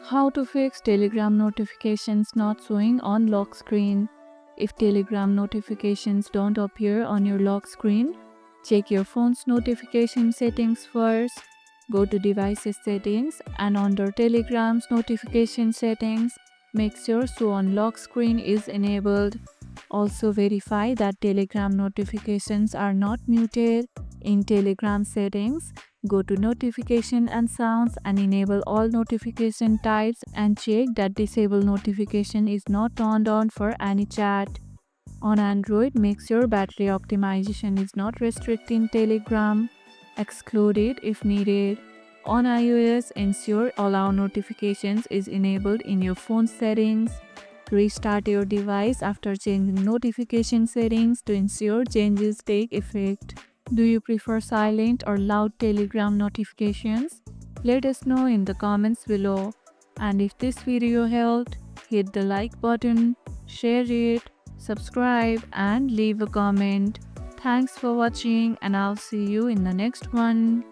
How to fix Telegram notifications not showing on lock screen. If Telegram notifications don't appear on your lock screen, check your phone's notification settings first. Go to Devices Settings and under Telegram's notification settings, make sure Show on Lock Screen is enabled. Also verify that Telegram notifications are not muted. In Telegram settings, go to Notification and Sounds and enable all notification types and check that Disable Notification is not turned on for any chat. On Android, make sure battery optimization is not restricting Telegram. Exclude it if needed. On iOS, ensure Allow Notifications is enabled in your phone settings. Restart your device after changing notification settings to ensure changes take effect. Do you prefer silent or loud Telegram notifications? Let us know in the comments below. And if this video helped, hit the like button, share it, subscribe and leave a comment. Thanks for watching and I'll see you in the next one.